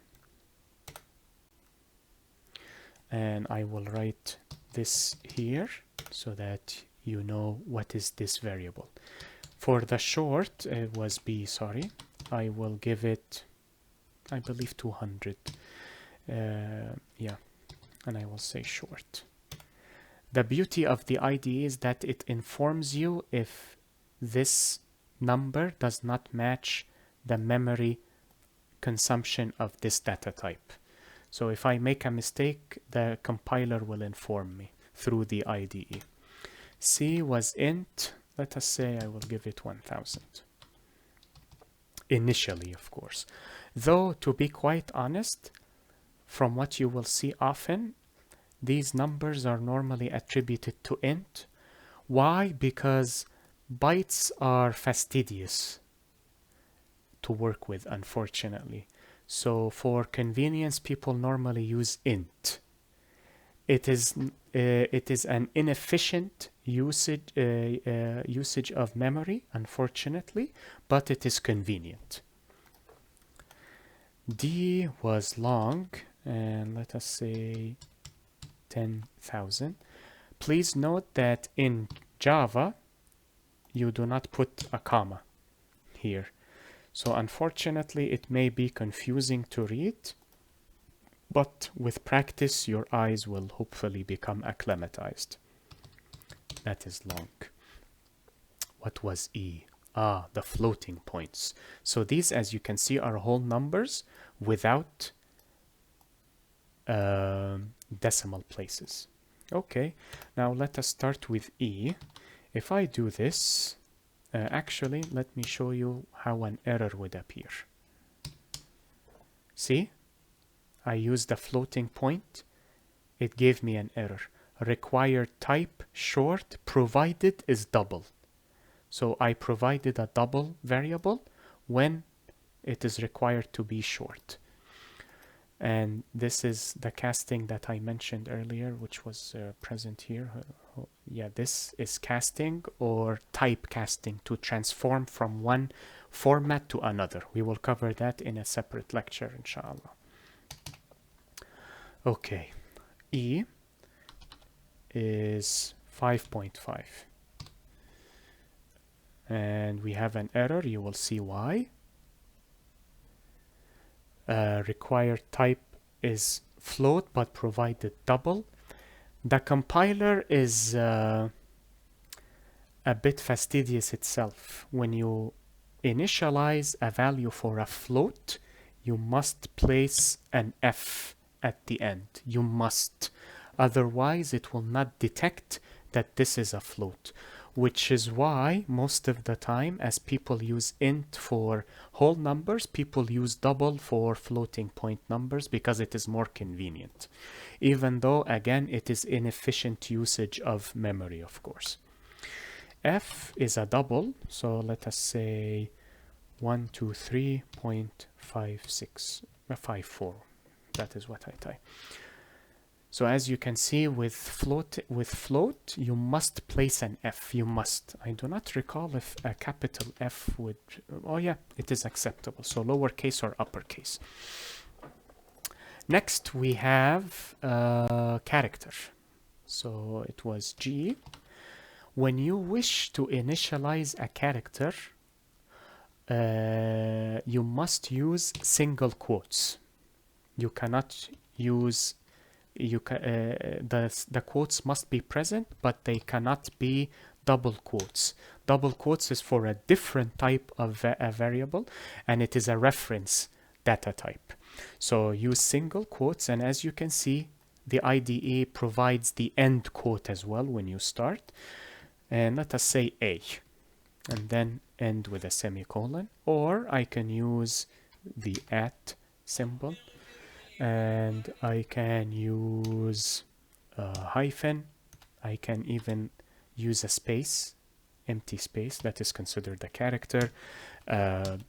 And I will write this here so that you know what is this variable. For the short, it was b, sorry, I will give it, I believe 200. Yeah, and I will say short. The beauty of the IDE is that it informs you if this number does not match the memory consumption of this data type. So if I make a mistake, the compiler will inform me through the IDE. C was int. Let us say I will give it 1000. Initially, of course. Though, to be quite honest, from what you will see often, these numbers are normally attributed to int. Why? Because bytes are fastidious to work with, unfortunately. So for convenience, people normally use int. It is an inefficient usage of memory, unfortunately, but it is convenient. D was long, and let us say 10,000. Please note that in Java, you do not put a comma here. So unfortunately, it may be confusing to read, but with practice, your eyes will hopefully become acclimatized. That is long. What was E? Ah, the floating points. So these, as you can see, are whole numbers without decimal places. Okay, now let us start with E. If I do this, actually, let me show you how an error would appear. See? I used the floating point. It gave me an error. Required type short provided is double. So I provided a double variable when it is required to be short. And this is the casting that I mentioned earlier, which was present here. Yeah, this is casting or type casting, to transform from one format to another. We will cover that in a separate lecture, inshallah. Okay, E is 5.5. And we have an error. You will see why. Required type is float but provided double. The compiler is a bit fastidious itself. When you initialize a value for a float, you must place an F at the end. You must. Otherwise, it will not detect that this is a float, which is why most of the time, as people use int for whole numbers, people use double for floating point numbers because it is more convenient. Even though, again, it is inefficient usage of memory, of course. F is a double, so let us say 123.5654. That is what I type. So as you can see, with float, you must place an F. You must. I do not recall if a capital F would. Oh yeah, it is acceptable. So lowercase or uppercase. Next we have character. So it was G. When you wish to initialize a character, you must use single quotes. You cannot use the quotes must be present, but they cannot be double quotes. Double quotes is for a different type of a variable, and it is a reference data type. So use single quotes, and as you can see, the IDE provides the end quote as well when you start. And let us say A, and then end with a semicolon, or I can use the @ symbol, and I can use a hyphen. I can even use a space, empty space, that is considered a character,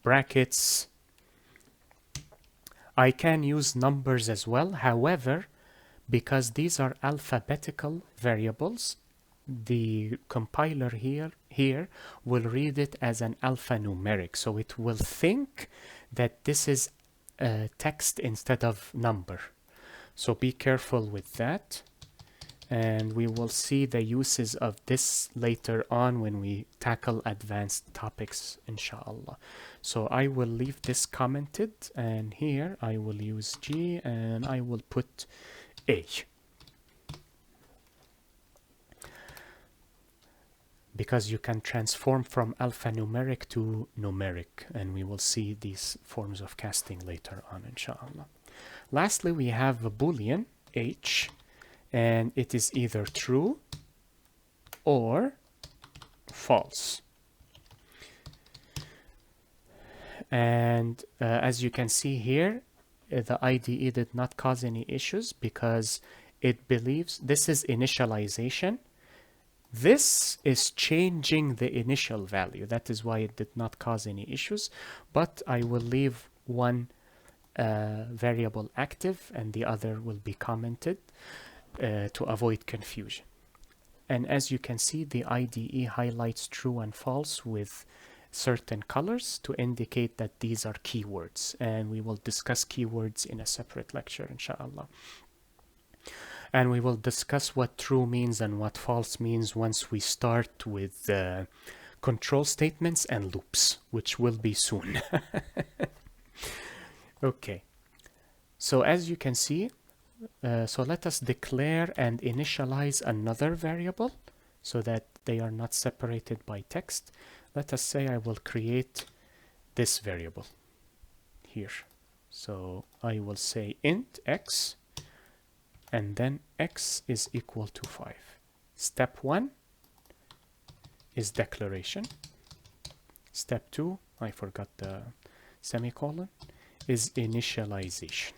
brackets. I can use numbers as well. However, because these are alphabetical variables, the compiler here will read it as an alphanumeric. So it will think that this is text instead of number. So be careful with that. And we will see the uses of this later on when we tackle advanced topics, inshallah. So I will leave this commented, and here I will use G and I will put A. Because you can transform from alphanumeric to numeric, and we will see these forms of casting later on, inshallah. Lastly, we have a Boolean, H, and it is either true or false. And as you can see here, the IDE did not cause any issues because it believes this is initialization. This is changing the initial value. That is why it did not cause any issues. But I will leave one variable active and the other will be commented to avoid confusion. And as you can see, the IDE highlights true and false with certain colors to indicate that these are keywords. And we will discuss keywords in a separate lecture, inshallah. And we will discuss what true means and what false means once we start with control statements and loops, which will be soon. Okay. So as you can see, so let us declare and initialize another variable so that they are not separated by text. Let us say I will create this variable here. So I will say int x, and then x is equal to 5. Step 1 is declaration. Step 2, I forgot the semicolon, is initialization.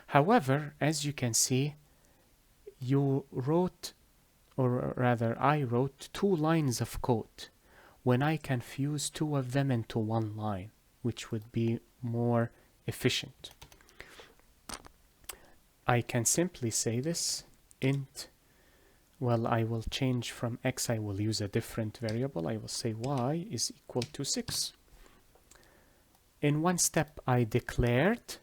However, as you can see, you wrote, or rather I wrote 2 lines of code when I can fuse 2 of them into 1 line, which would be more efficient. I can simply say this, int, well, I will change from x, I will use a different variable. I will say y is equal to 6. In one step, I declared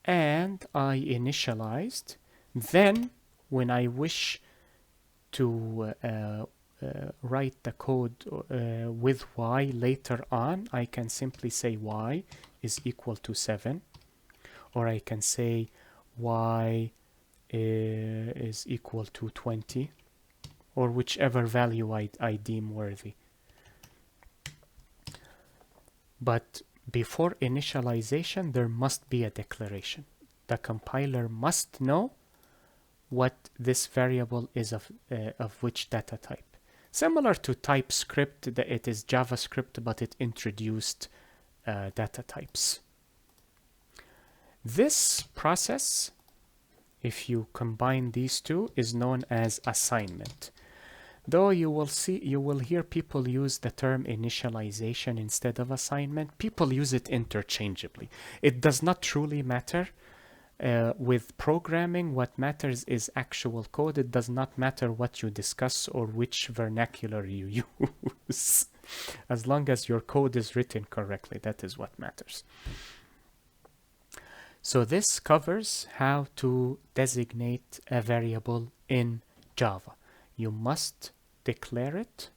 and I initialized. Then, when I wish to write the code with y later on, I can simply say y is equal to 7, or I can say y is equal to 20, or whichever value I deem worthy. But before initialization, there must be a declaration. the compiler must know what this variable is of which data type. Similar to TypeScript, it is JavaScript, but it introduced data types. This process, if you combine these two, is known as assignment. Though you will hear people use the term initialization instead of assignment. People use it interchangeably. It does not truly matter. With programming, what matters is actual code. It does not matter what you discuss or which vernacular you use. As long as your code is written correctly, that is what matters. So this covers how to designate a variable in Java. You must declare it,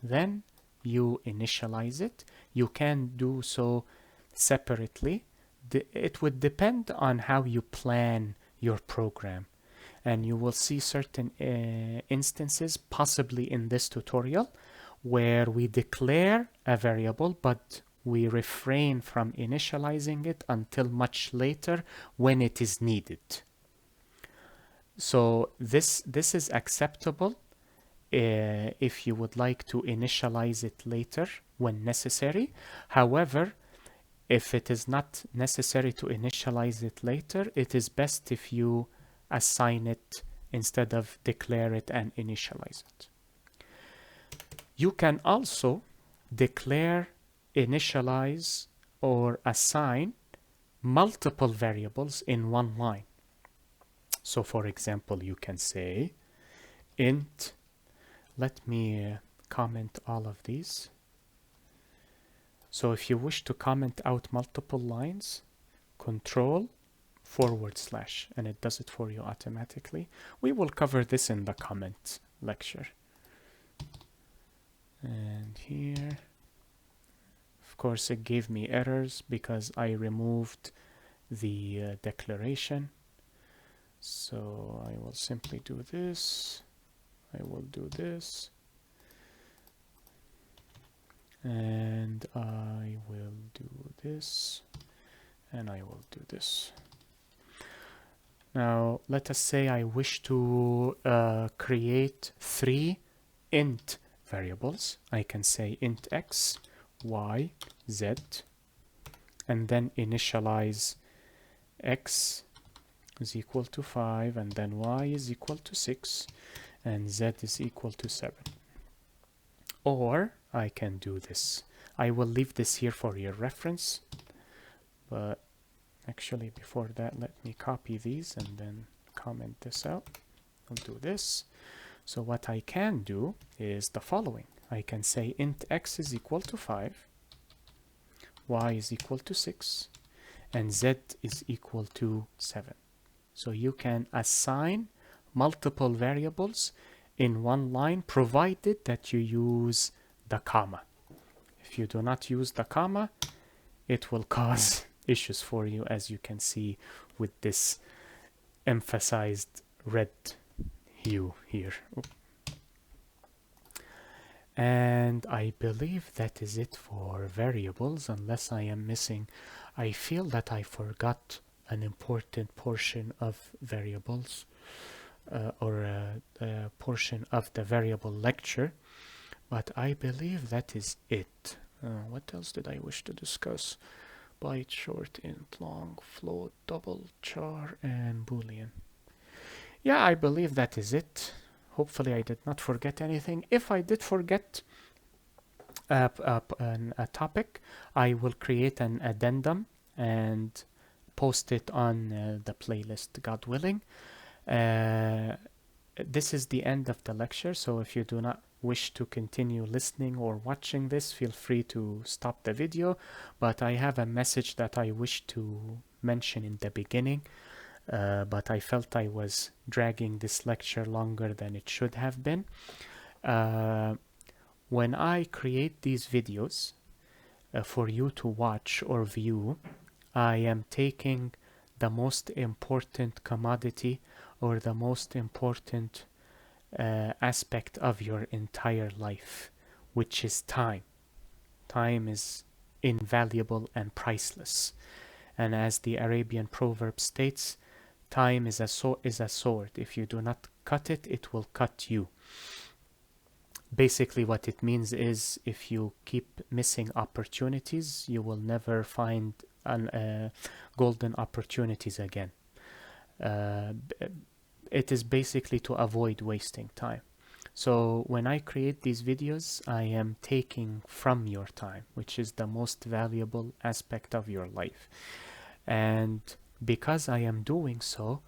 then you initialize it. You can do so separately. It would depend on how you plan your program, and you will see certain instances, possibly in this tutorial, where we declare a variable but we refrain from initializing it until much later when it is needed. So this is acceptable if you would like to initialize it later when necessary. However, if it is not necessary to initialize it later, it is best if you assign it instead of declare it and initialize it. You can also declare, initialize, or assign multiple variables in one line. So for example, you can say int, let me comment all of these. So if you wish to comment out multiple lines, Control / and it does it for you automatically. We will cover this in the comment lecture. And here, of course, it gave me errors because I removed the declaration. So I will simply do this. I will do this. And I will do this. And I will do this. Now, let us say I wish to create 3 int variables. I can say int x, y, z, and then initialize x is equal to 5, and then y is equal to 6, and z is equal to 7. Or I can do this. I will leave this here for your reference, but actually before that, let me copy these and then comment this out. I'll do this. So what I can do is the following. I can say int x is equal to 5, y is equal to 6, and z is equal to 7. So you can assign multiple variables in one line, provided that you use the comma. If you do not use the comma, it will cause issues for you, as you can see with this emphasized red hue here. And I believe that is it for variables, unless I am missing. I feel that I forgot an important portion of variables, or a portion of the variable lecture, but I believe that is it. What else did I wish to discuss? Byte, short, int, long, float, double, char, and Boolean. Yeah, I believe that is it. Hopefully I did not forget anything. If I did forget a topic, I will create an addendum and post it on the playlist, God willing. This is the end of the lecture, so if you do not wish to continue listening or watching this, feel free to stop the video. But I have a message that I wish to mention in the beginning, but I felt I was dragging this lecture longer than it should have been. When I create these videos for you to watch or view, I am taking the most important commodity or the most important aspect of your entire life, which is time. Time is invaluable and priceless. And as the Arabian proverb states, time is a sword. If you do not cut it, it will cut you. Basically what it means is if you keep missing opportunities, you will never find golden opportunities again. It is basically to avoid wasting time. So when I create these videos, I am taking from your time, which is the most valuable aspect of your life. And because I am doing so,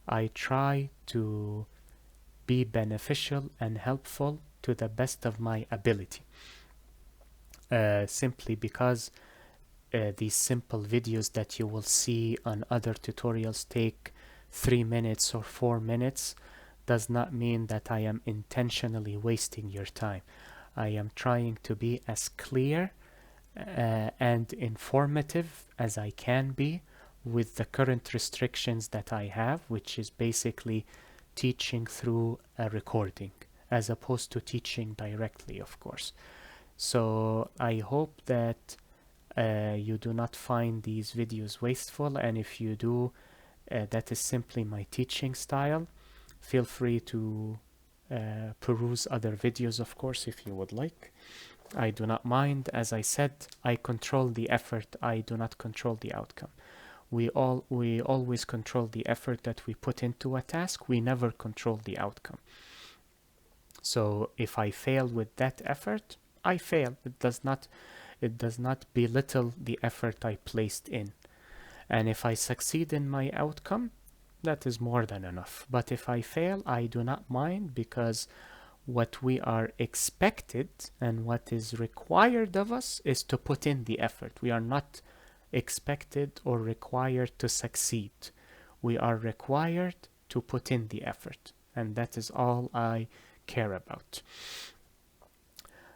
I try to be beneficial and helpful to the best of my ability. Simply because these simple videos that you will see on other tutorials take 3 minutes or 4 minutes does not mean that I am intentionally wasting your time. I am trying to be as clear and informative as I can be with the current restrictions that I have, which is basically teaching through a recording as opposed to teaching directly, of course. So I hope that you do not find these videos wasteful, and if you do, that is simply my teaching style. Feel free to peruse other videos, of course, if you would like. I do not mind. As I said, I control the effort. I do not control the outcome. We always control the effort that we put into a task. We never control the outcome. So if I fail with that effort, I fail. It does not belittle the effort I placed in. And if I succeed in my outcome, that is more than enough. But if I fail, I do not mind, because what we are expected and what is required of us is to put in the effort. We are not expected or required to succeed. We are required to put in the effort, and that is all I care about.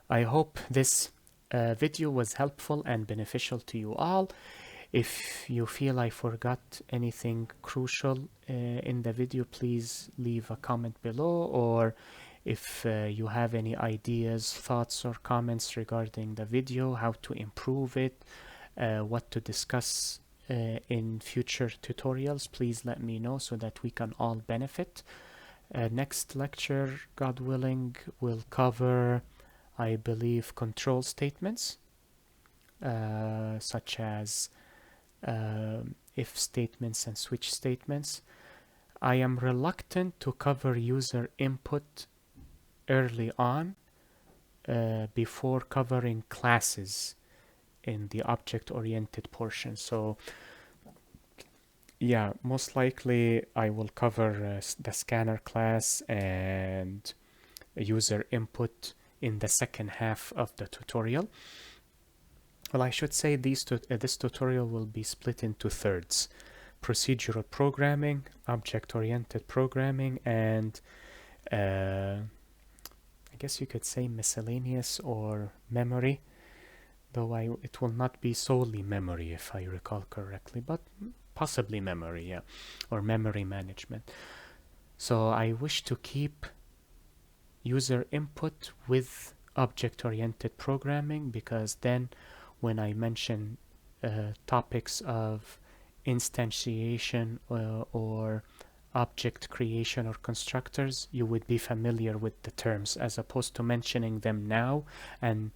I hope this video was helpful and beneficial to you all. If you feel I forgot anything crucial in the video, please leave a comment below, or if you have any ideas, thoughts, or comments regarding the video, how to improve it, what to discuss in future tutorials, please let me know so that we can all benefit. Next lecture, God willing, will cover, I believe, control statements, such as if statements and switch statements. I am reluctant to cover user input early on before covering classes in the object-oriented portion. So yeah, most likely I will cover the scanner class and user input in the second half of the tutorial. Well, I should say this tutorial will be split into thirds: procedural programming, object-oriented programming, and I guess you could say miscellaneous or memory, though it will not be solely memory if I recall correctly, but possibly memory, yeah, or memory management. So I wish to keep user input with object-oriented programming, because then when I mention topics of instantiation or object creation or constructors, you would be familiar with the terms, as opposed to mentioning them now and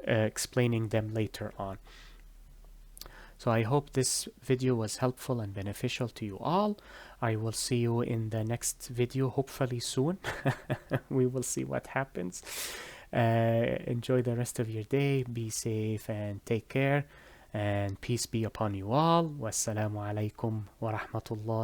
explaining them later on. So I hope this video was helpful and beneficial to you all. I will see you in the next video, hopefully soon. We will see what happens. Enjoy the rest of your day, be safe and take care, and peace be upon you all. Wassalamu alaikum wa rahmatullah.